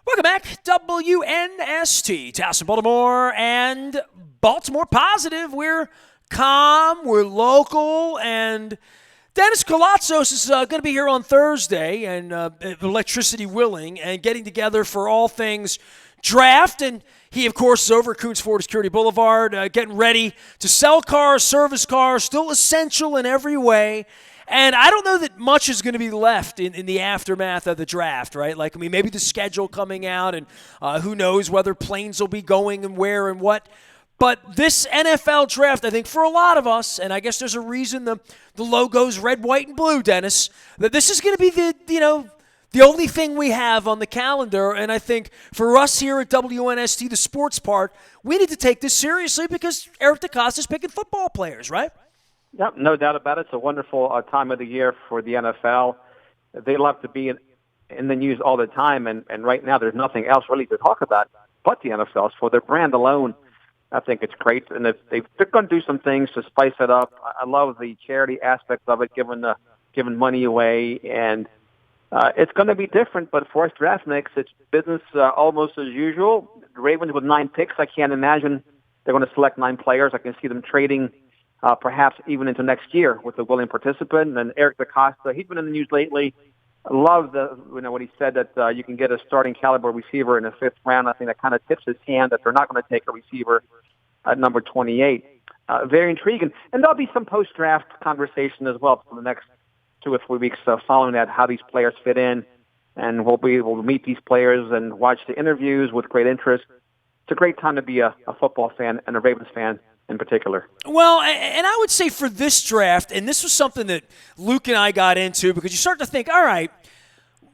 Welcome back, WNST, Towson, Baltimore, and Baltimore Positive. We're calm, we're local, and Dennis Koulatsos is going to be here on Thursday, and electricity willing, and getting together for all things draft. And he, of course, is over at Coons Ford Security Boulevard, getting ready to sell cars, service cars, still essential in every way. And I don't know that much is going to be left in the aftermath of the draft, right? Like, I mean, maybe the schedule coming out, and who knows whether planes will be going and where and what. But this NFL draft, I think for a lot of us, and I guess there's a reason the logo's red, white, and blue, Dennis, that this is going to be the only thing we have on the calendar. And I think for us here at WNST, the sports part, we need to take this seriously because Eric DeCosta's picking football players, right? Yep, no doubt about it. It's a wonderful time of the year for the NFL. They love to be in the news all the time, and right now there's nothing else really to talk about but the NFL. So their brand alone, I think it's great. And they're going to do some things to spice it up. I love the charity aspect of it, giving money away, and it's going to be different. But for us draftniks, it's business almost as usual. The Ravens with 9 picks, I can't imagine they're going to select 9 players. I can see them trading perhaps even into next year with a willing participant. And Eric DeCosta, he's been in the news lately. I love what he said that you can get a starting caliber receiver in the 5th round. I think that kind of tips his hand that they're not going to take a receiver at number 28. Very intriguing. And there'll be some post-draft conversation as well for the next 2 or 3 weeks following that, how these players fit in. And we'll be able to meet these players and watch the interviews with great interest. It's a great time to be a football fan and a Ravens fan in particular. Well, and I would say for this draft, and this was something that Luke and I got into, because you start to think, all right,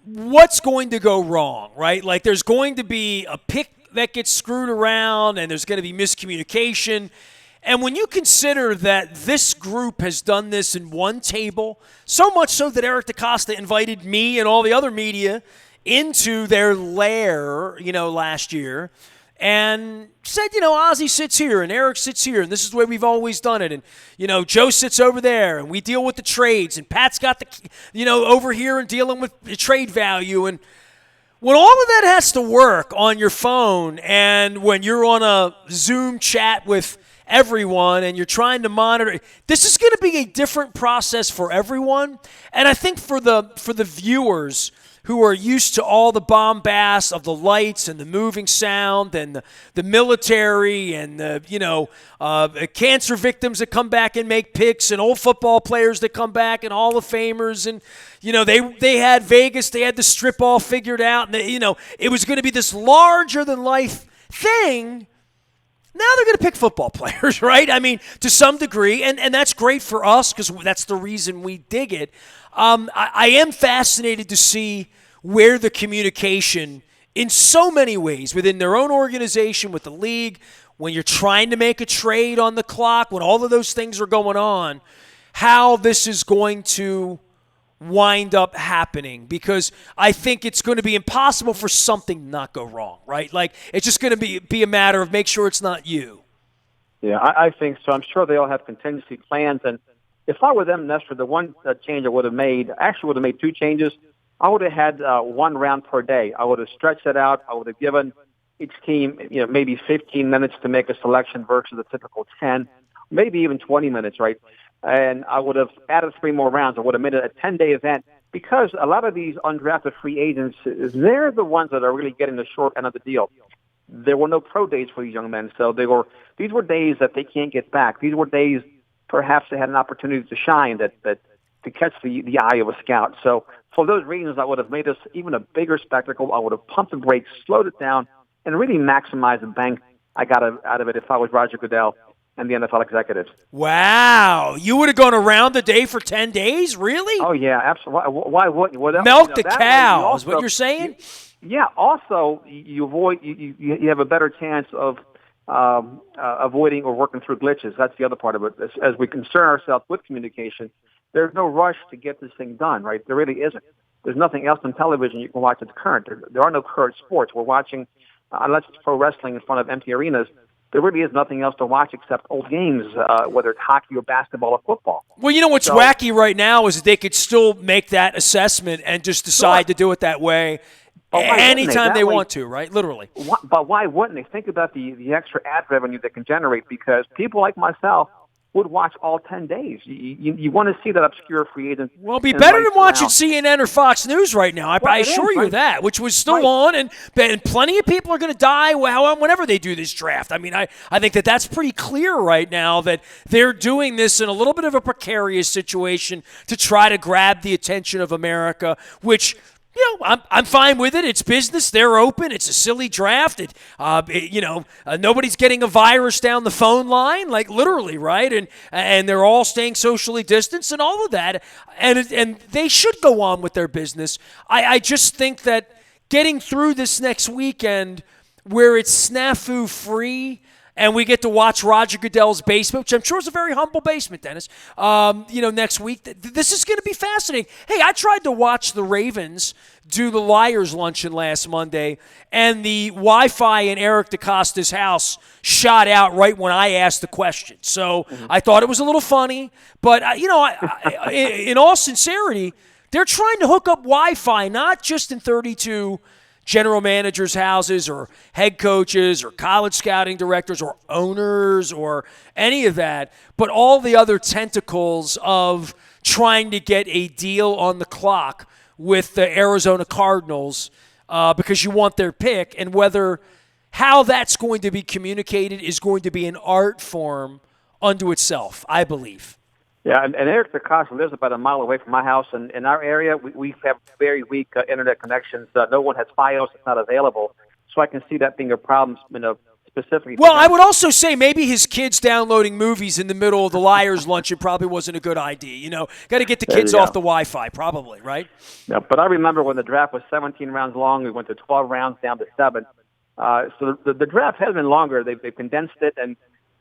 what's going to go wrong, right? Like, there's going to be a pick that gets screwed around, and there's going to be miscommunication. And when you consider that this group has done this in one table, so much so that Eric DeCosta invited me and all the other media into their lair, last year, and said, Ozzie sits here and Eric sits here, and this is the way we've always done it. And, Joe sits over there, and we deal with the trades, and Pat's got the, over here and dealing with the trade value. And when all of that has to work on your phone, and when you're on a Zoom chat with everyone and you're trying to monitor, this is going to be a different process for everyone. And I think for the viewers who are used to all the bombast of the lights and the moving sound and the military and the cancer victims that come back and make picks and old football players that come back and Hall of Famers, and they had Vegas, they had the strip all figured out, and it was going to be this larger than life thing. Now they're going to pick football players, right? I mean, to some degree, and that's great for us because that's the reason we dig it. I am fascinated to see where the communication, in so many ways, within their own organization, with the league, when you're trying to make a trade on the clock, when all of those things are going on, how this is going to wind up happening, because I think it's going to be impossible for something not go wrong, right? Like, it's just going to be a matter of make sure it's not you. Yeah, I think so. I'm sure they all have contingency plans. And if I were them, Nestor, the one change I would have made, actually would have made 2 changes. I would have had 1 round per day. I would have stretched it out. I would have given each team, maybe 15 minutes to make a selection versus the typical 10, maybe even 20 minutes, right? And I would have added 3 more rounds. I would have made it a 10-day event, because a lot of these undrafted free agents, they're the ones that are really getting the short end of the deal. There were no pro days for these young men, so these were days that they can't get back. These were days perhaps they had an opportunity to shine, that to catch the eye of a scout. So for those reasons, I would have made this even a bigger spectacle. I would have pumped the brakes, slowed it down, and really maximized the bank I got out of it if I was Roger Goodell and the NFL executives. Wow. You would have gone around the day for 10 days? Really? Oh, yeah, absolutely. Why wouldn't you? Milk the cow is what you're saying? Yeah. Also, you have a better chance of avoiding or working through glitches. That's the other part of it. As we concern ourselves with communication, there's no rush to get this thing done, right? There really isn't. There's nothing else on television you can watch that's current. There are no current sports. We're watching, unless it's pro wrestling in front of empty arenas, there really is nothing else to watch except old games, whether it's hockey or basketball or football. Well, what's wacky right now is that they could still make that assessment and just decide to do it that way. But why wouldn't they? anytime That they way, want to, right? Literally. but why wouldn't they? Think about the extra ad revenue they can generate, because people like myself would watch all 10 days. You want to see that obscure free agent. Well, it'd be in better lights than watching around. CNN or Fox News right now. Well, I it assure is, you right? that, which was still Right. on, and plenty of people are going to die whenever they do this draft. I mean, I think that's pretty clear right now that they're doing this in a little bit of a precarious situation to try to grab the attention of America, which – I'm fine with it. It's business. They're open. It's a silly draft. Nobody's getting a virus down the phone line, like literally, right? And they're all staying socially distanced and all of that. And they should go on with their business. I just think that getting through this next weekend where it's snafu free, and we get to watch Roger Goodell's basement, which I'm sure is a very humble basement, Dennis, next week. This is going to be fascinating. Hey, I tried to watch the Ravens do the Liars Luncheon last Monday, and the Wi-Fi in Eric DeCosta's house shot out right when I asked the question. So I thought it was a little funny. But, in all sincerity, they're trying to hook up Wi-Fi, not just in 32 general managers' houses or head coaches or college scouting directors or owners or any of that, but all the other tentacles of trying to get a deal on the clock with the Arizona Cardinals because you want their pick, and how that's going to be communicated is going to be an art form unto itself, I believe. Yeah, and Eric DeCosta lives about a mile away from my house, and in our area, we have very weak internet connections. No one has Fios; it's not available. So I can see that being a problem, specifically. Well, I would also say maybe his kids downloading movies in the middle of the Liars Luncheon probably wasn't a good idea. Got to get the kids off the Wi-Fi, probably, right? Yeah, but I remember when the draft was 17 rounds long, we went to 12 rounds down to 7. So the draft has been longer. They've condensed it, and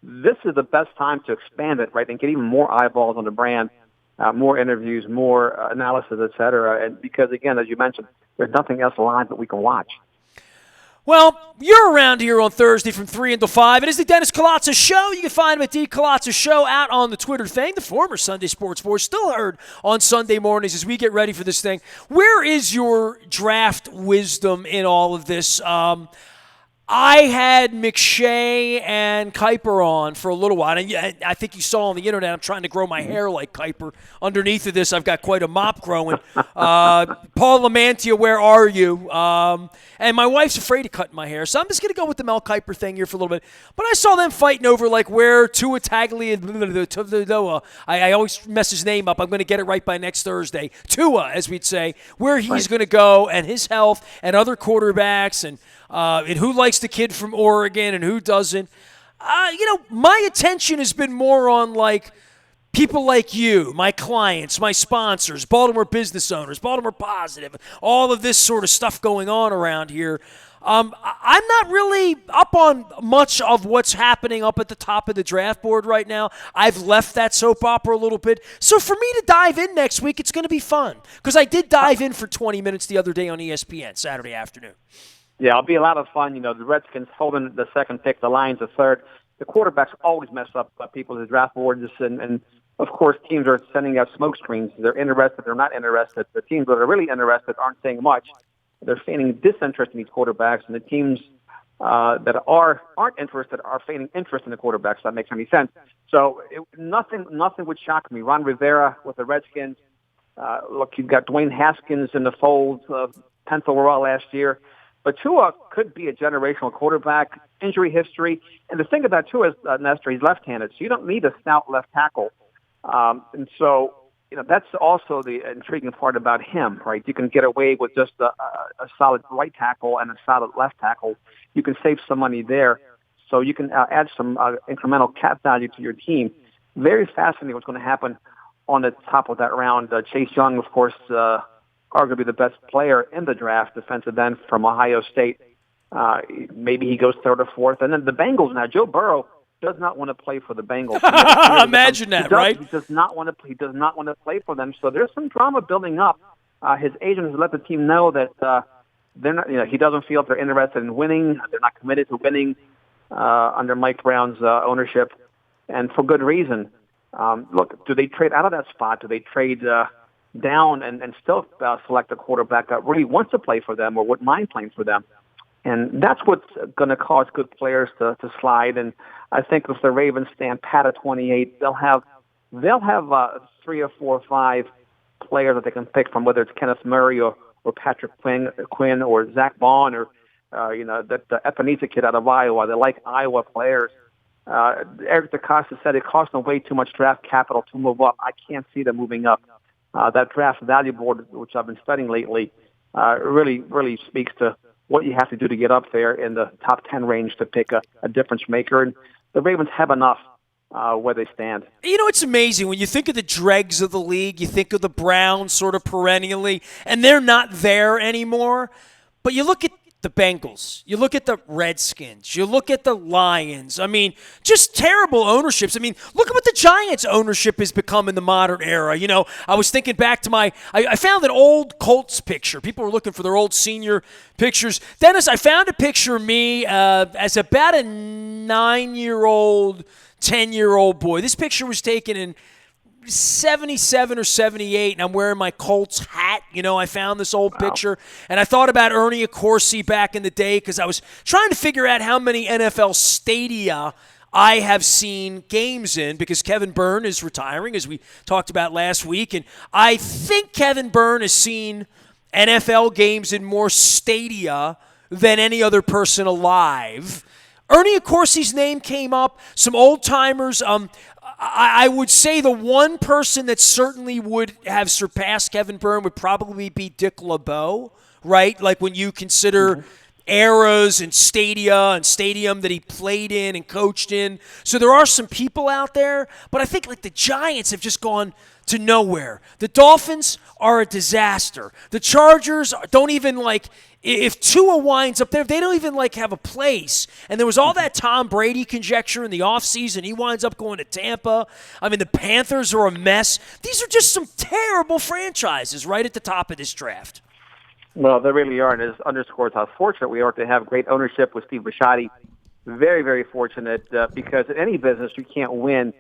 this is the best time to expand it, right, and get even more eyeballs on the brand, more interviews, more analysis, et cetera. And because, again, as you mentioned, there's nothing else live that we can watch. Well, you're around here on Thursday from 3 until 5. It is the Dennis Koulatsos Show. You can find him at D. Koulatsos Show out on the Twitter thing. The former Sunday Sports Force, still heard on Sunday mornings as we get ready for this thing. Where is your draft wisdom in all of this? I had McShay and Kuiper on for a little while. And I think you saw on the internet, I'm trying to grow my hair like Kuiper. Underneath of this, I've got quite a mop growing. Paul Lamantia, where are you? And my wife's afraid of cutting my hair, so I'm just going to go with the Mel Kiper thing here for a little bit. But I saw them fighting over where Tua Tagovailoa, I always mess his name up. I'm going to get it right by next Thursday. Tua, as we'd say, where he's going to go and his health and other quarterbacks and who likes the kid from Oregon and who doesn't. My attention has been more on people like you, my clients, my sponsors, Baltimore business owners, Baltimore Positive, all of this sort of stuff going on around here. I'm not really up on much of what's happening up at the top of the draft board right now. I've left that soap opera a little bit. So for me to dive in next week, it's going to be fun because I did dive in for 20 minutes the other day on ESPN, Saturday afternoon. Yeah, it'll be a lot of fun. The Redskins holding the second pick, the Lions the third. The quarterbacks always mess up people in the draft boards, and of course, teams are sending out smoke screens. They're interested, they're not interested. The teams that are really interested aren't saying much. They're feigning disinterest in these quarterbacks, and the teams that aren't interested are feigning interest in the quarterbacks. If that makes any sense. So nothing would shock me. Ron Rivera with the Redskins. Look, you've got Dwayne Haskins in the fold, 10th overall last year. But Tua could be a generational quarterback, injury history. And the thing about Tua is, Nestor, he's left-handed, so you don't need a stout left tackle. And so, that's also the intriguing part about him, right? You can get away with just a solid right tackle and a solid left tackle. You can save some money there. So you can add some incremental cap value to your team. Very fascinating what's going to happen on the top of that round. Chase Young, of course, arguably the best player in the draft, defensive end from Ohio State. Maybe he goes third or fourth. And then the Bengals now, Joe Burrow does not want to play for the Bengals. Imagine that, right? He does not want to. He does not want to play for them. So there's some drama building up. His agent has let the team know that they're not. He doesn't feel if they're interested in winning. They're not committed to winning under Mike Brown's ownership, and for good reason. Look, do they trade out of that spot? Do they trade down and still select a quarterback that really wants to play for them or wouldn't mind playing for them. And that's what's going to cause good players to slide. And I think if the Ravens stand pat at 28, they'll have 3 or 4 or 5 players that they can pick from, whether it's Kenneth Murray or Patrick Quinn or Zach Vaughn or the Epenesa kid out of Iowa. They like Iowa players. Eric DeCosta said it cost them way too much draft capital to move up. I can't see them moving up. That draft value board, which I've been studying lately, really speaks to what you have to do to get up there in the top 10 range to pick a difference maker. And the Ravens have enough where they stand. It's amazing. When you think of the dregs of the league, you think of the Browns sort of perennially, and they're not there anymore. But you look at the Bengals, you look at the Redskins, you look at the Lions. I mean, just terrible ownerships. I mean, look at what the Giants' ownership has become in the modern era. I was thinking back to I found an old Colts picture. People were looking for their old senior pictures. Dennis, I found a picture of me as about a 9-year-old, 10-year-old boy. This picture was taken in 77 or 78, and I'm wearing my Colts hat. I found this old picture, and I thought about Ernie Accorsi back in the day because I was trying to figure out how many NFL stadia I have seen games in, because Kevin Byrne is retiring, as we talked about last week, and I think Kevin Byrne has seen NFL games in more stadia than any other person alive. Ernie Accorsi's name came up, some old-timers. I would say the one person that certainly would have surpassed Kevin Byrne would probably be Dick LeBeau, right? Like when you consider eras and stadium that he played in and coached in. So there are some people out there, but I think like the Giants have just gone to nowhere. The Dolphins are a disaster. The Chargers don't even if Tua winds up there, they don't even have a place. And there was all that Tom Brady conjecture in the offseason. He winds up going to Tampa. I mean, the Panthers are a mess. These are just some terrible franchises right at the top of this draft. Well, they really are, and it underscores how fortunate we are to have great ownership with Steve Bisciotti. Very, very fortunate, because in any business you can't win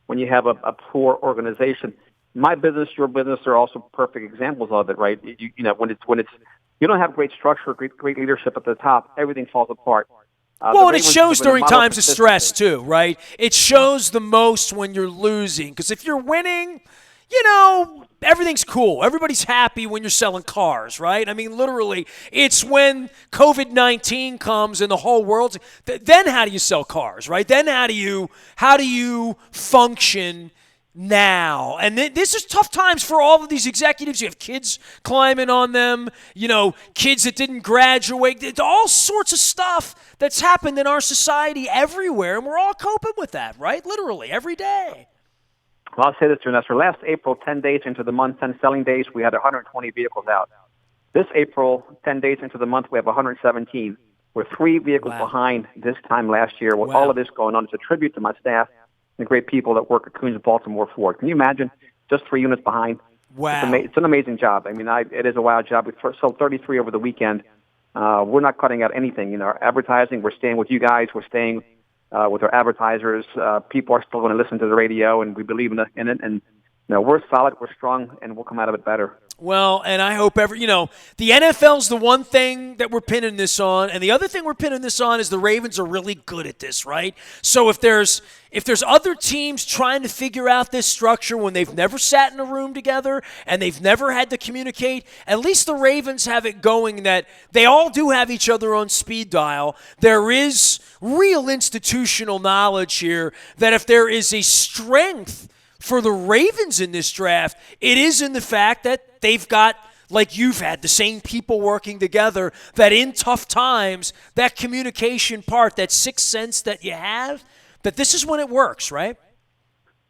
when you have a poor organization. My business, your business are also perfect examples of it, right? When it's you don't have great structure, great leadership at the top, everything falls apart. Well, and it shows during times of stress too, right? It shows the most when you're losing, because if you're winning, everything's cool. Everybody's happy when you're selling cars, right? I mean, literally, it's when COVID-19 comes and the whole world's then how do you sell cars, right? Then how do you function now? And this is tough times for all of these executives. You have kids climbing on them, kids that didn't graduate. It's all sorts of stuff that's happened in our society everywhere, and we're all coping with that, right? Literally, every day. Well, I'll say this to you, Nestor. Last April, 10 days into the month, 10 selling days, we had 120 vehicles out. This April, 10 days into the month, we have 117. We're 3 vehicles behind this time last year. With all of this going on, it's a tribute to my staff and the great people that work at Coons Baltimore Ford. Can you imagine? Just 3 units behind. Wow. It's an amazing job. I mean, it is a wild job. We sold 33 over the weekend. We're not cutting out anything. Our advertising, we're staying with you guys. We're staying with our advertisers. People are still going to listen to the radio, and we believe in it. And we're solid, we're strong, and we'll come out of it better. Well, and I hope the NFL's the one thing that we're pinning this on, and the other thing we're pinning this on is the Ravens are really good at this, right? So if there's other teams trying to figure out this structure when they've never sat in a room together and they've never had to communicate, at least the Ravens have it going that they all do have each other on speed dial. There is real institutional knowledge here that if there is a strength for the Ravens in this draft, it is in the fact that they've got, like you've had, the same people working together, that in tough times, that communication part, that sixth sense that you have, that this is when it works, right?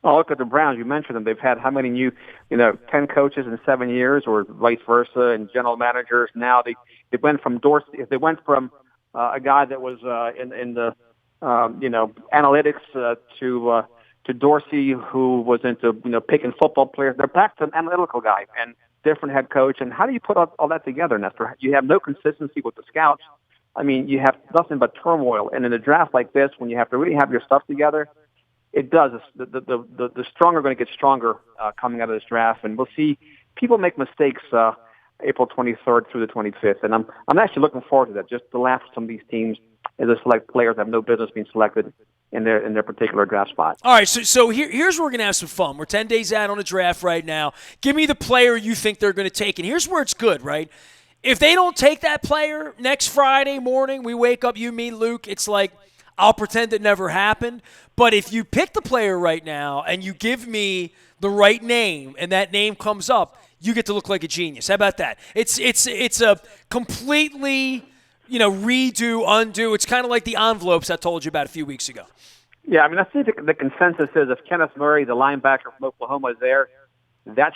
Oh, look at the Browns. You mentioned them. They've had how many new, 10 coaches in 7 years, or vice versa, and general managers. Now they went from Dorsey. They went from a guy that was in the analytics to Dorsey, who was into picking football players. They're back to an analytical guy and different head coach. And how do you put all that together, Nestor? You have no consistency with the scouts. I mean, you have nothing but turmoil. And in a draft like this, when you have to really have your stuff together, it does. The strong are going to get stronger coming out of this draft, and we'll see people make mistakes April 23rd through the 25th, and I'm actually looking forward to that, just to laugh at some of these teams as they select players that have no business being selected in their particular draft spot. All right, so here's where we're going to have some fun. We're 10 days out on the draft right now. Give me the player you think they're going to take, and here's where it's good, right? If they don't take that player next Friday morning, we wake up, you, me, Luke, it's like I'll pretend it never happened. But if you pick the player right now and you give me the right name and that name comes up, you get to look like a genius. How about that? It's a completely, redo, undo. It's kind of like the envelopes I told you about a few weeks ago. Yeah, I mean, I think the consensus is if Kenneth Murray, the linebacker from Oklahoma, is there, that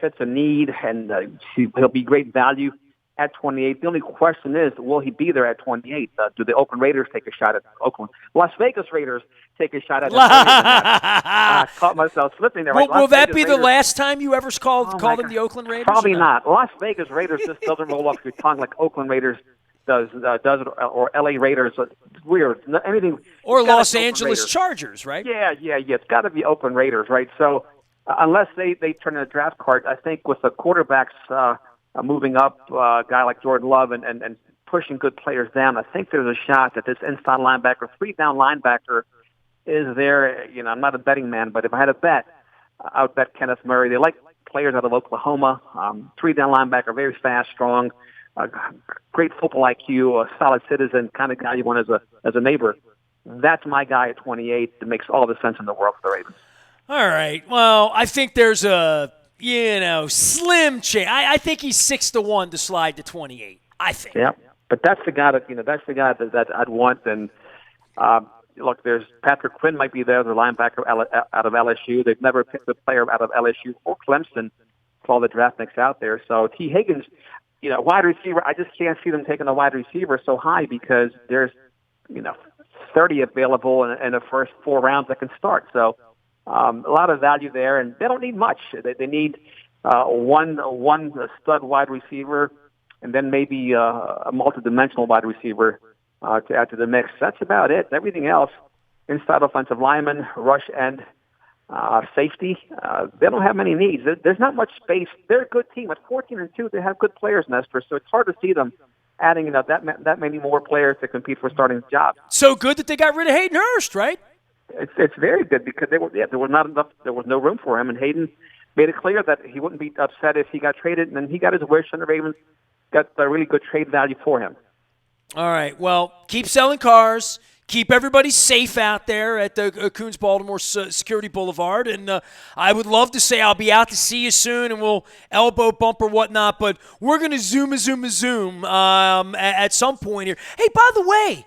fits a need, and he'll be great value at 28. The only question is, will he be there at 28? Do the Oakland Raiders take a shot at Oakland? Las Vegas Raiders take a shot at him. I caught myself slipping there. Will that be the last time you ever called them the Oakland Raiders? Probably not. Las Vegas Raiders just doesn't roll off your tongue like Oakland Raiders does it, or L.A. Raiders. It's weird. Anything. Or Los Angeles Chargers, right? Yeah. It's got to be Oakland Raiders, right? So unless they turn in a draft card, I think with the quarterbacks moving up, a guy like Jordan Love and pushing good players down, I think there's a shot that this inside linebacker, 3-down linebacker, is there. I'm not a betting man, but if I had a bet, I would bet Kenneth Murray. They like players out of Oklahoma, 3-down linebacker, very fast, strong, great football IQ, a solid citizen, kind of guy you want as a neighbor. That's my guy at 28. That makes all the sense in the world for the Ravens. All right. Well, I think there's a slim chance. I think he's 6-1 to slide to 28. I think. Yeah, but that's the guy that I'd want. And look, there's Patrick Quinn might be there, the linebacker out of LSU. They've never picked a player out of LSU or Clemson for all the draft picks out there. So T. Higgins, wide receiver. I just can't see them taking a wide receiver so high because there's 30 available in the first 4 rounds that can start. So. A lot of value there, and they don't need much. They need one stud wide receiver, and then maybe a multidimensional wide receiver to add to the mix. That's about it. Everything else, inside offensive lineman, rush end, safety, they don't have many needs. There's not much space. They're a good team. At 14-2, they have good players, Nestor, so it's hard to see them adding that many more players to compete for starting jobs. So good that they got rid of Hayden Hurst, right? It's very good because there was not enough. There was no room for him, and Hayden made it clear that he wouldn't be upset if he got traded, and then he got his wish, and the Ravens got a really good trade value for him. All right. Well, keep selling cars. Keep everybody safe out there at the Coons Baltimore Security Boulevard. And I would love to say I'll be out to see you soon and we'll elbow bump or whatnot, but we're going to zoom at some point here. Hey, by the way,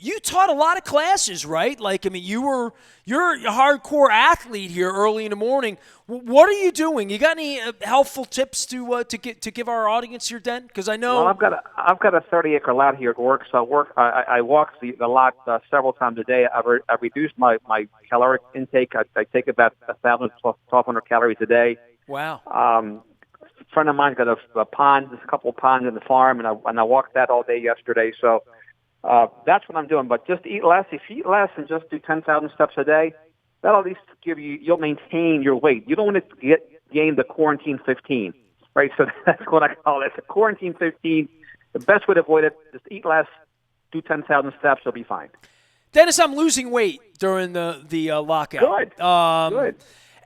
you taught a lot of classes, right? Like, I mean, you're a hardcore athlete here early in the morning. What are you doing? You got any helpful tips to give our audience here, Den? Because I know I've got a 30-acre lot here at work, so I walk the lot several times a day. I've reduced my caloric intake. I take about 1,000 to 1,200 calories a day. Wow. A friend of mine's got a pond, just a couple of ponds in the farm, and I walked that all day yesterday. So. That's what I'm doing, but just eat less. If you eat less and just do 10,000 steps a day, that'll at least you'll maintain your weight. You don't want to gain the quarantine 15, right? So that's what I call it. It's a quarantine 15. The best way to avoid it, just eat less, do 10,000 steps, you'll be fine. Dennis, I'm losing weight during the lockout. Good.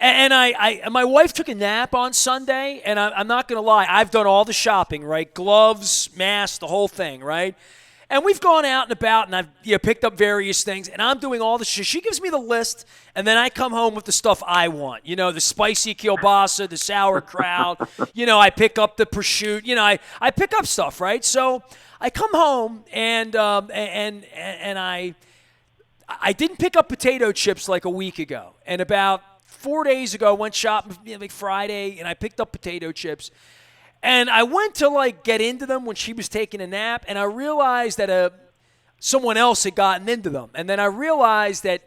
And my wife took a nap on Sunday, and I'm not going to lie, I've done all the shopping, right? Gloves, mask, the whole thing, right? And we've gone out and about, and I've picked up various things, and I'm doing all the shit. She gives me the list, and then I come home with the stuff I want. The spicy kielbasa, the sauerkraut. I pick up the prosciutto. I pick up stuff, right? So I come home, and I didn't pick up potato chips like a week ago. And about 4 days ago, I went shopping like Friday, and I picked up potato chips. And I went to, get into them when she was taking a nap, and I realized that someone else had gotten into them. And then I realized that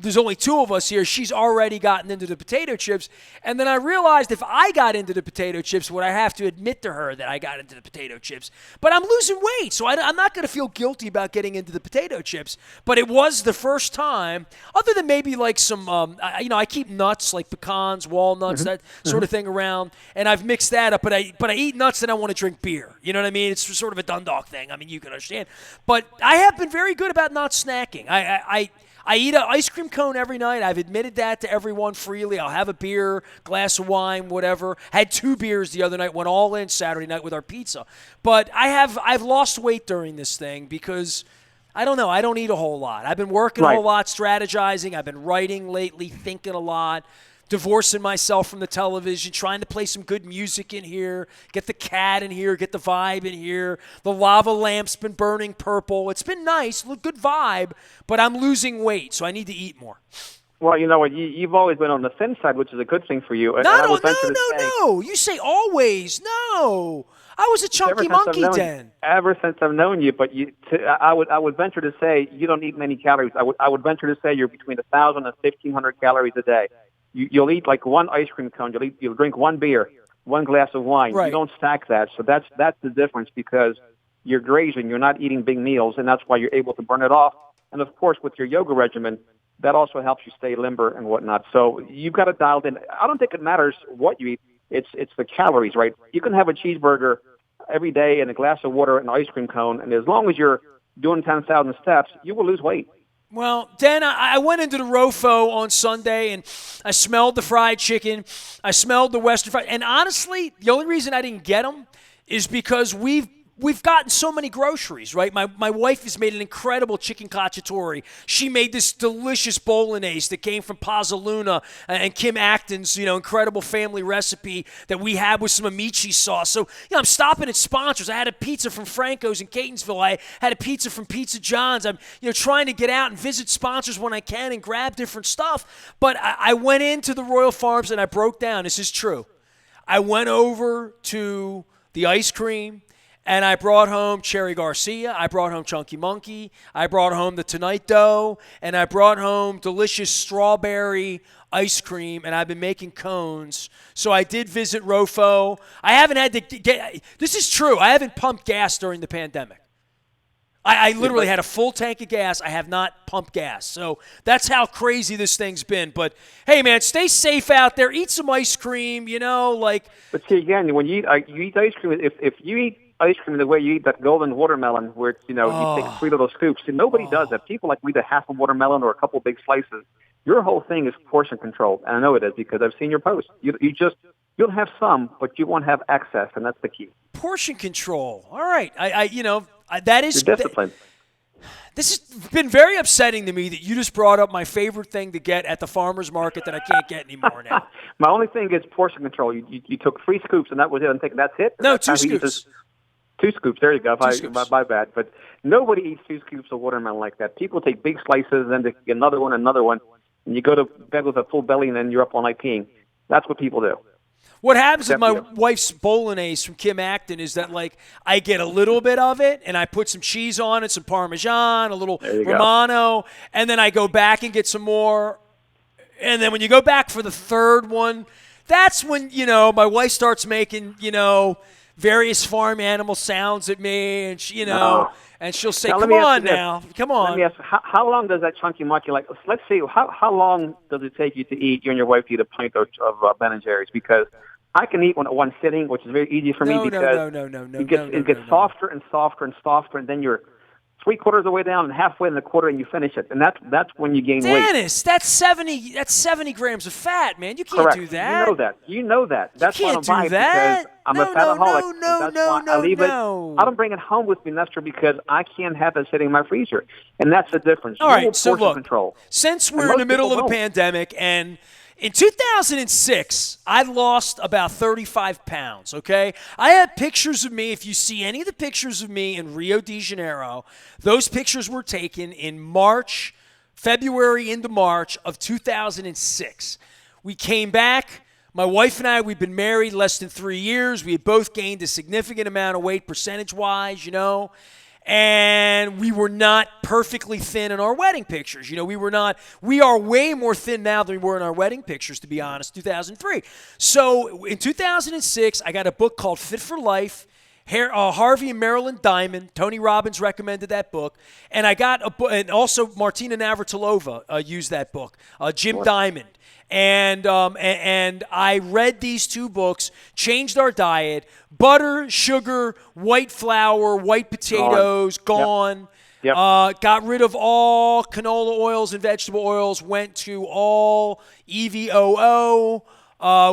there's only two of us here. She's already gotten into the potato chips. And then I realized if I got into the potato chips, would I have to admit to her that I got into the potato chips? But I'm losing weight, so I'm not going to feel guilty about getting into the potato chips. But it was the first time, other than maybe like some, I keep nuts like pecans, walnuts, that sort of thing around. And I've mixed that up. But I eat nuts and I want to drink beer. You know what I mean? It's sort of a Dundalk thing. I mean, you can understand. But I have been very good about not snacking. I eat an ice cream cone every night. I've admitted that to everyone freely. I'll have a beer, glass of wine, whatever. Had 2 beers the other night, went all in Saturday night with our pizza. But I've lost weight during this thing because, I don't know, I don't eat a whole lot. I've been working a whole lot, strategizing. I've been writing lately, thinking a lot. Divorcing myself from the television, trying to play some good music in here, get the cat in here, get the vibe in here. The lava lamp's been burning purple. It's been nice, good vibe, but I'm losing weight, so I need to eat more. Well, you know what? You've always been on the thin side, which is a good thing for you. No. You say always. No. I was a chunky monkey then. Ever since I've known you, but I would venture to say you don't eat many calories. I would venture to say you're between 1,000 and 1,500 calories a day. You'll eat like 1 ice cream cone. You'll drink 1 beer, 1 glass of wine. Right. You don't stack that. So that's the difference because you're grazing. You're not eating big meals, and that's why you're able to burn it off. And, of course, with your yoga regimen, that also helps you stay limber and whatnot. So you've got it dialed in. I don't think it matters what you eat. It's the calories, right? You can have a cheeseburger every day and a glass of water and an ice cream cone, and as long as you're doing 10,000 steps, you will lose weight. Well, Dan, I went into the Rofo on Sunday, and I smelled the fried chicken. I smelled the Western fried. And honestly, the only reason I didn't get them is because we've gotten so many groceries, right? My wife has made an incredible chicken cacciatore. She made this delicious bolognese that came from Pazzaluna and Kim Acton's, incredible family recipe that we had with some amici sauce. So, I'm stopping at sponsors. I had a pizza from Franco's in Catonsville. I had a pizza from Pizza John's. I'm, trying to get out and visit sponsors when I can and grab different stuff. But I went into the Royal Farms and I broke down. This is true. I went over to the ice cream, and I brought home Cherry Garcia. I brought home Chunky Monkey. I brought home the Tonight Dough. And I brought home delicious strawberry ice cream. And I've been making cones. So I did visit Rofo. I haven't had to get – this is true. I haven't pumped gas during the pandemic. I literally had a full tank of gas. I have not pumped gas. So that's how crazy this thing's been. But, hey, man, stay safe out there. Eat some ice cream, But see, again, when you eat ice cream, if you eat ice cream the way you eat that golden watermelon where it's, you take 3 little scoops. See, nobody does that. People like we eat a half a watermelon or a couple big slices. Your whole thing is portion control. And I know it is because I've seen your posts. You'll have some, but you won't have excess, and that's the key. Portion control. All right. That is You're disciplined. This has been very upsetting to me that you just brought up my favorite thing to get at the farmer's market that I can't get anymore now. My only thing is portion control. You took 3 scoops, and that was it. I'm thinking, that's it? No, 2 scoops. 2 scoops. There you go. My bad. But nobody eats 2 scoops of watermelon like that. People take big slices, and then they get another one, and you go to bed with a full belly, and then you're up all night peeing. That's what people do. What happens with my wife's bolognese from Kim Acton is that, I get a little bit of it, and I put some cheese on it, some Parmesan, a little Romano, and then I go back and get some more. And then when you go back for the third one, that's when, my wife starts making, various farm animal sounds at me, and she, and she'll say, "Come on now, come on." Let me ask, how long does that chunky monkey let's see, how long does it take you to eat, you and your wife to eat a pint of Ben & Jerry's? Because I can eat one sitting, which is very easy for me because it gets softer and softer and softer, and then you're 3/4 of the way down and halfway in the quarter, and you finish it, and that's when you gain weight. Dennis, that's 70 grams of fat, man. You can't Correct. do that. You know that. That's you can't why I'm do that. Because I'm a fataholic. No. I leave it. I don't bring it home with me, Nestor, because I can't have it sitting in my freezer, and that's the difference. All right, so look, control. Since we're in the middle of the pandemic, and in 2006, I lost about 35 pounds, okay? I had pictures of me. If you see any of the pictures of me in Rio de Janeiro, those pictures were taken in February into March of 2006. We came back. My wife and I, we've been married less than 3 years. We had both gained a significant amount of weight percentage-wise, and we were not perfectly thin in our wedding pictures. We are way more thin now than we were in our wedding pictures, to be honest, 2003. So in 2006, I got a book called Fit for Life. Harvey and Marilyn Diamond. Tony Robbins recommended that book. And I got a book, and also Martina Navratilova used that book, Jim Diamond. And I read these two books, changed our diet. Butter, sugar, white flour, white potatoes, gone. Yep. Got rid of all canola oils and vegetable oils, went to all EVOO,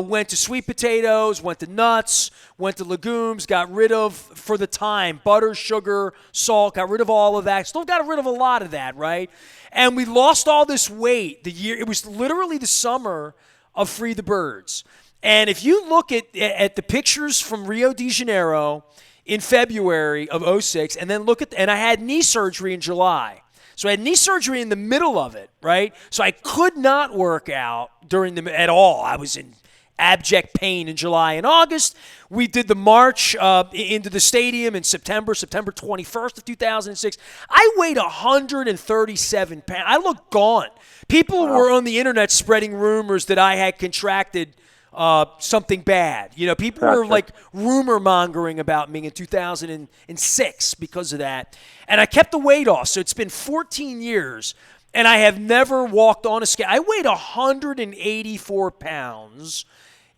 went to sweet potatoes, went to nuts, went to legumes, got rid of, for the time, butter, sugar, salt, got rid of all of that. Still got rid of a lot of that, right? And we lost all this weight it was literally the summer of Free the Birds. And if you look at the pictures from Rio de Janeiro in February of 2006, and then and I had knee surgery in July. So I had knee surgery in the middle of it, right? So I could not work out at all. I was in abject pain in July and August. We did the march into the stadium in September 21st of 2006. I weighed 137 pounds. I looked gone. People were on the internet spreading rumors that I had contracted something bad. People were like rumor mongering about me in 2006 because of that. And I kept the weight off. So it's been 14 years, and I have never walked on a scale. I weighed 184 pounds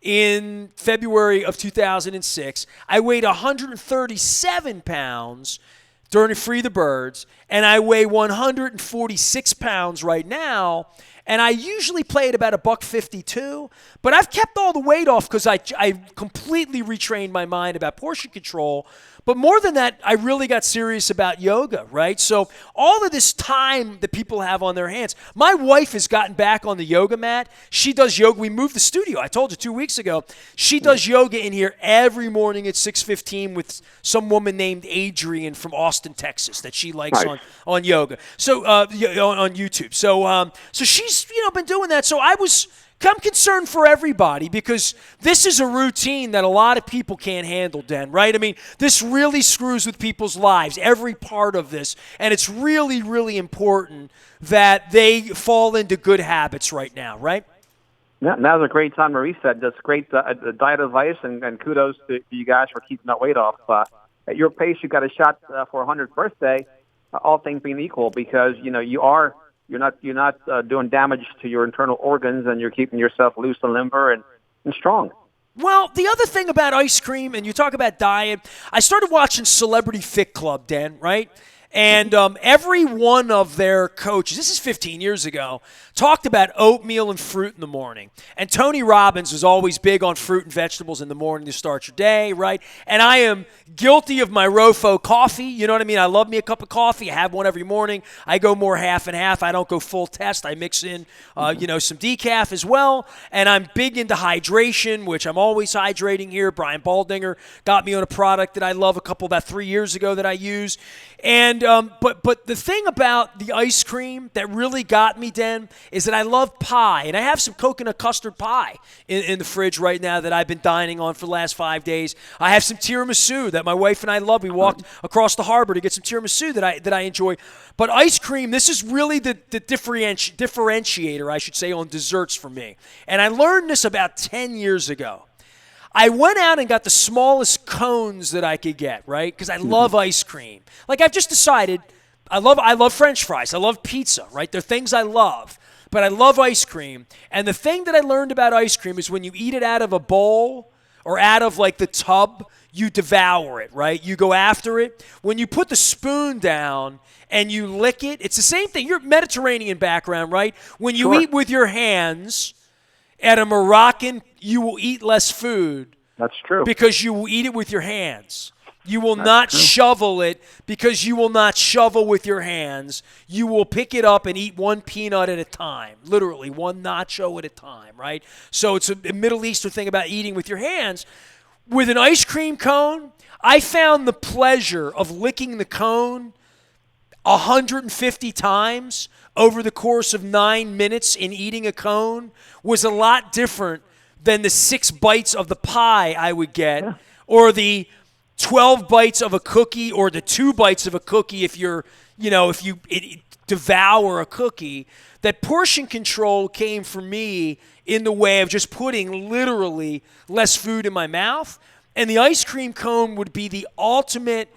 in February of 2006. I weighed 137 pounds during Free the Birds, and I weigh 146 pounds right now. And I usually play at about $152, but I've kept all the weight off because I completely retrained my mind about portion control. But more than that, I really got serious about yoga, right? So all of this time that people have on their hands. My wife has gotten back on the yoga mat. She does yoga. We moved the studio. I told you 2 weeks ago. She does yoga in here every morning at 6:15 with some woman named Adrian from Austin, Texas, that she likes on yoga. So on YouTube. So she's been doing that. So I'm concerned for everybody because this is a routine that a lot of people can't handle, Den, right? I mean, this really screws with people's lives, every part of this. And it's really, really important that they fall into good habits right now, right? Yeah, now's a great time to reset. That's great diet advice, and kudos to you guys for keeping that weight off. At your pace, you got a shot for 100th birthday, all things being equal, because, you're not doing damage to your internal organs, and you're keeping yourself loose and limber and strong. Well, the other thing about ice cream, and you talk about diet, I started watching Celebrity Fit Club, Dan, right? And every one of their coaches, this is 15 years ago, talked about oatmeal and fruit in the morning. And Tony Robbins was always big on fruit and vegetables in the morning to start your day, right? And I am guilty of my Rofo coffee. You know what I mean? I love me a cup of coffee. I have one every morning. I go more half and half. I don't go full test. I mix in, some decaf as well. And I'm big into hydration, which I'm always hydrating here. Brian Baldinger got me on a product that I love about 3 years ago that I use. And but the thing about the ice cream that really got me, Den, is that I love pie. And I have some coconut custard pie in the fridge right now that I've been dining on for the last 5 days. I have some tiramisu that my wife and I love. We walked across the harbor to get some tiramisu that I enjoy. But ice cream, this is really the differentiator, I should say, on desserts for me. And I learned this about 10 years ago. I went out and got the smallest cones that I could get, right? Because I love ice cream. Like, I've just decided I love French fries. I love pizza, right? They're things I love. But I love ice cream. And the thing that I learned about ice cream is when you eat it out of a bowl or out of, like, the tub, you devour it, right? You go after it. When you put the spoon down and you lick it, it's the same thing. You're Mediterranean background, right? When you eat with your hands at a Moroccan, you will eat less food. That's true. Because you will eat it with your hands. You will not shovel it because you will not shovel with your hands. You will pick it up and eat one peanut at a time, literally one nacho at a time, right? So it's a Middle Eastern thing about eating with your hands. With an ice cream cone, I found the pleasure of licking the cone 150 times over the course of 9 minutes in eating a cone was a lot different than the 6 bites of the pie I would get or the 12 bites of a cookie or the 2 bites of a cookie if you're, if you devour a cookie, that portion control came for me in the way of just putting literally less food in my mouth. And the ice cream cone would be the ultimate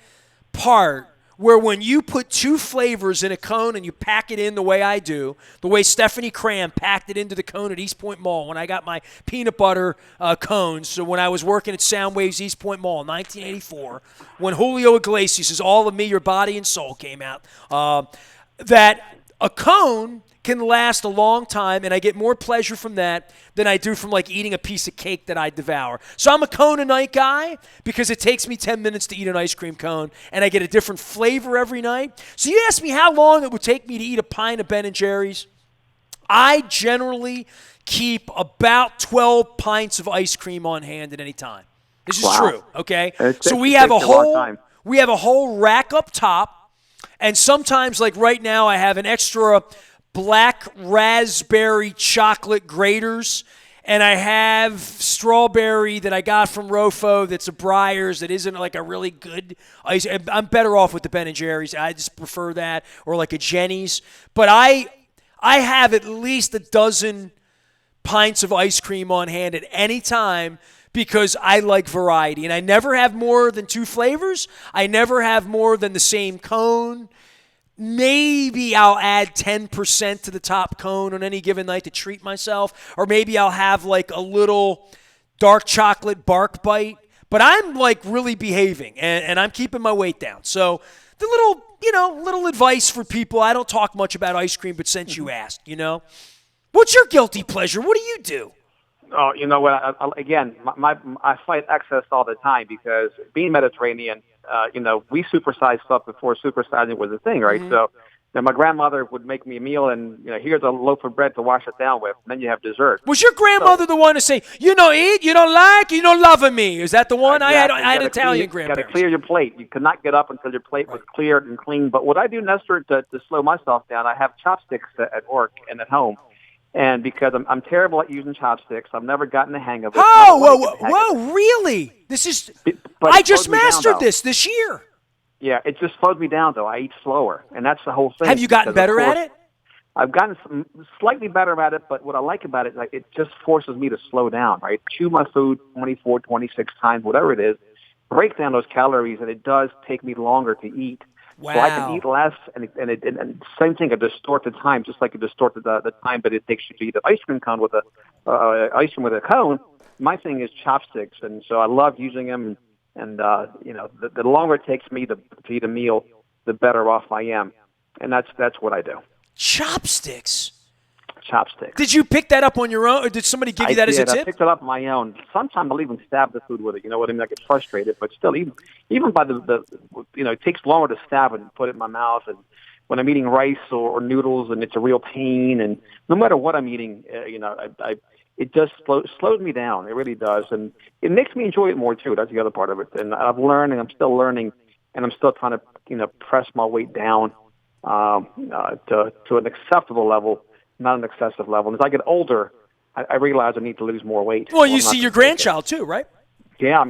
part where when you put 2 flavors in a cone and you pack it in the way I do, the way Stephanie Cram packed it into the cone at East Point Mall when I got my peanut butter cones. So when I was working at Soundwaves East Point Mall in 1984, when Julio Iglesias' All of Me, Your Body and Soul came out, that a cone can last a long time, and I get more pleasure from that than I do from like eating a piece of cake that I devour. So I'm a cone a night guy because it takes me 10 minutes to eat an ice cream cone, and I get a different flavor every night. So you asked me how long it would take me to eat a pint of Ben & Jerry's. I generally keep about 12 pints of ice cream on hand at any time. This is true, okay? So we have a whole rack up top, and sometimes like right now I have an extra black raspberry chocolate graters, and I have strawberry that I got from Rofo that's a Breyers that isn't like a really good ice. I'm better off with the Ben & Jerry's. I just prefer that, or like a Jenny's. But I have at least a dozen pints of ice cream on hand at any time because I like variety. And I never have more than 2 flavors. I never have more than the same cone. Maybe I'll add 10% to the top cone on any given night to treat myself. Or maybe I'll have like a little dark chocolate bark bite. But I'm like really behaving and I'm keeping my weight down. So the little advice for people. I don't talk much about ice cream, but since you asked, what's your guilty pleasure? What do you do? Oh, you know what? I fight excess all the time because being Mediterranean, we supersized stuff before supersizing was a thing, right? Mm-hmm. So, my grandmother would make me a meal, and here's a loaf of bread to wash it down with, and then you have dessert. Was your grandmother the one to say, eat, you don't like, you don't love me? Is that the one? Exactly. I had Italian grandparents. You got to clear your plate. You could not get up until your plate was cleared and clean. But what I do, Nestor, to slow myself down, I have chopsticks at work and at home. And because I'm terrible at using chopsticks, I've never gotten the hang of it. Whoa, really? I just mastered this year. Yeah, it just slows me down, though. I eat slower, and that's the whole thing. Have you gotten better at it? I've gotten slightly better at it, but what I like about it is it just forces me to slow down, right? Chew my food 24, 26 times, whatever it is, break down those calories, and it does take me longer to eat. Wow. So I can eat less, and same thing, I distort the time, just like it distorted the time that it takes you to eat an ice cream cone with ice cream with a cone. My thing is chopsticks, and so I love using them. And the longer it takes me to eat a meal, the better off I am, and that's what I do. Chopsticks. Did you pick that up on your own, or did somebody give you that as a tip? I picked it up on my own. Sometimes I'll even stab the food with it. You know what I mean? I get frustrated, but still, even by it takes longer to stab it and put it in my mouth. And when I'm eating rice or noodles, and it's a real pain. And no matter what I'm eating, it just slows me down. It really does, and it makes me enjoy it more too. That's the other part of it. And I've learned, and I'm still learning, and I'm still trying to press my weight down to an acceptable level. Not an excessive level. And as I get older, I realize I need to lose more weight. Well, you see your grandchild too, right? Yeah,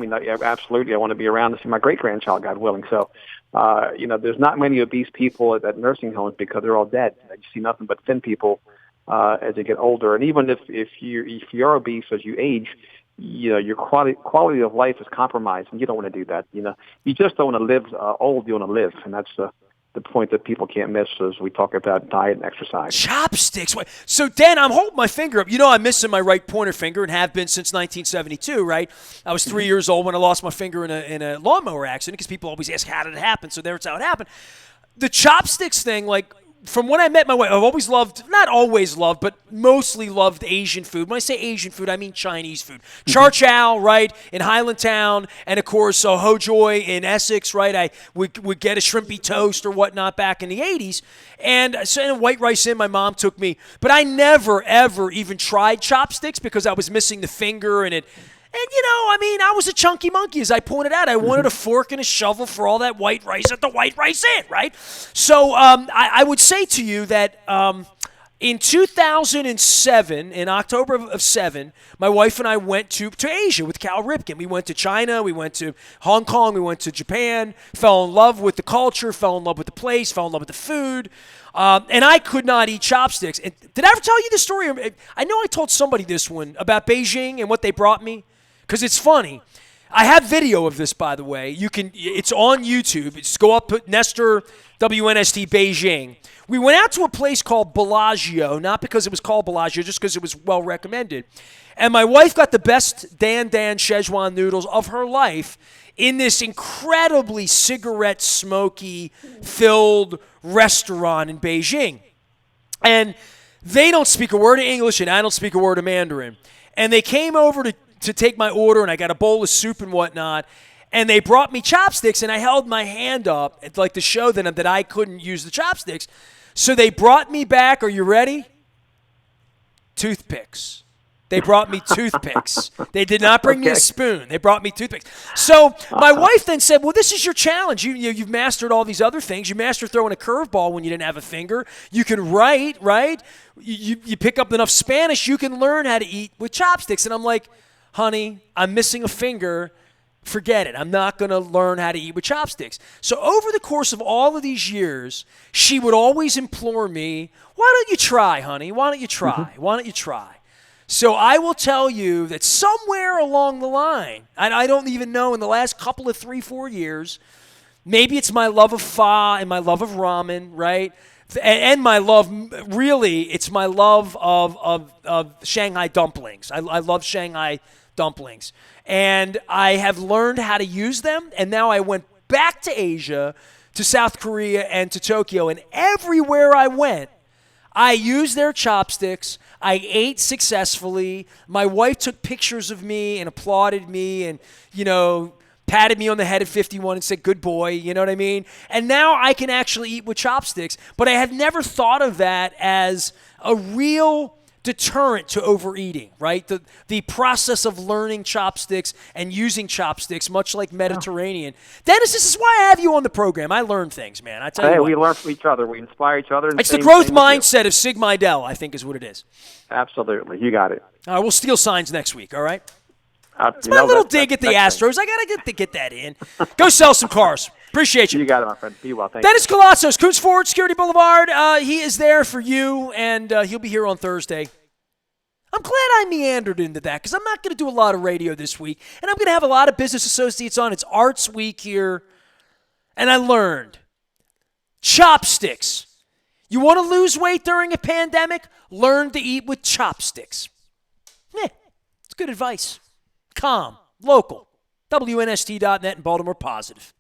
absolutely. I want to be around to see my great-grandchild, God willing. So, there's not many obese people at nursing homes because they're all dead. You see nothing but thin people as they get older. And even if you're obese as you age, your quality of life is compromised, and you don't want to do that. You just don't want to live old. You want to live, and that's the point that people can't miss as we talk about diet and exercise. Chopsticks. So, Dan, I'm holding my finger up. I'm missing my right pointer finger and have been since 1972, right? I was 3 years old when I lost my finger in a lawnmower accident because people always ask, how did it happen? So there's how it happened. The chopsticks thing, from when I met my wife, I've always loved, not always loved, but mostly loved Asian food. When I say Asian food, I mean Chinese food. Char Chow, right, in Highlandtown, and of course, Ho Joy in Essex, right? I would get a shrimpy toast or whatnot back in the 80s. And White Rice Inn, my mom took me. But I never, ever even tried chopsticks because I was missing the finger and it. And, I was a chunky monkey, as I pointed out. I wanted a fork and a shovel for all that white rice at the White Rice Inn, right? So I would say to you that In 2007, in October of 7, my wife and I went to Asia with Cal Ripken. We went to China, we went to Hong Kong, we went to Japan, fell in love with the culture, fell in love with the place, fell in love with the food. And I could not eat chopsticks. And did I ever tell you this story? I know I told somebody this one about Beijing and what they brought me, because it's funny. I have video of this, by the way. It's on YouTube. Just go up, put Nestor, WNST, Beijing. We went out to a place called Bellagio, not because it was called Bellagio, just because it was well recommended. And my wife got the best Dan Szechuan noodles of her life in this incredibly cigarette smoky filled restaurant in Beijing. And they don't speak a word of English, and I don't speak a word of Mandarin. And they came over to take my order, and I got a bowl of soup and whatnot. And they brought me chopsticks, and I held my hand up like to show them that I couldn't use the chopsticks. So they brought me back, are you ready? Toothpicks. They brought me toothpicks. They did not bring me a spoon. They brought me toothpicks. So my wife then said, well, this is your challenge. You've mastered all these other things. You mastered throwing a curveball when you didn't have a finger. You can write, right? You pick up enough Spanish, you can learn how to eat with chopsticks. And I'm like, honey, I'm missing a finger. Forget it. I'm not going to learn how to eat with chopsticks. So over the course of all of these years, she would always implore me, why don't you try, honey? Why don't you try? Why don't you try? So I will tell you that somewhere along the line, and I don't even know, in the last couple of 3-4 years, maybe it's my love of pho and my love of ramen, right? And my love, really, it's my love of Shanghai dumplings. I love Shanghai dumplings. And I have learned how to use them, and now I went back to Asia, to South Korea, and to Tokyo, and everywhere I went, I used their chopsticks. I ate successfully. My wife took pictures of me and applauded me and, patted me on the head at 51 and said, good boy, you know what I mean? And now I can actually eat with chopsticks, but I had never thought of that as a real deterrent to overeating, right? The process of learning chopsticks and using chopsticks, much like Mediterranean. Dennis, this is why I have you on the program. I learn things, man. I tell you what. We learn from each other. We inspire each other. It's the growth mindset of Sig Meidel, I think, is what it is. Absolutely. You got it. All right, we'll steal signs next week, all right? It's my little dig at the Astros. I got to get that in. Go sell some cars. Appreciate you. You got it, my friend. Be well. Thank Dennis Koulatsos, Coons Ford, Security Boulevard. He is there for you, and he'll be here on Thursday. I'm glad I meandered into that because I'm not going to do a lot of radio this week, and I'm going to have a lot of business associates on. It's Arts Week here, and I learned chopsticks. You want to lose weight during a pandemic? Learn to eat with chopsticks. It's good advice. Calm, local, WNST.net, and Baltimore Positive.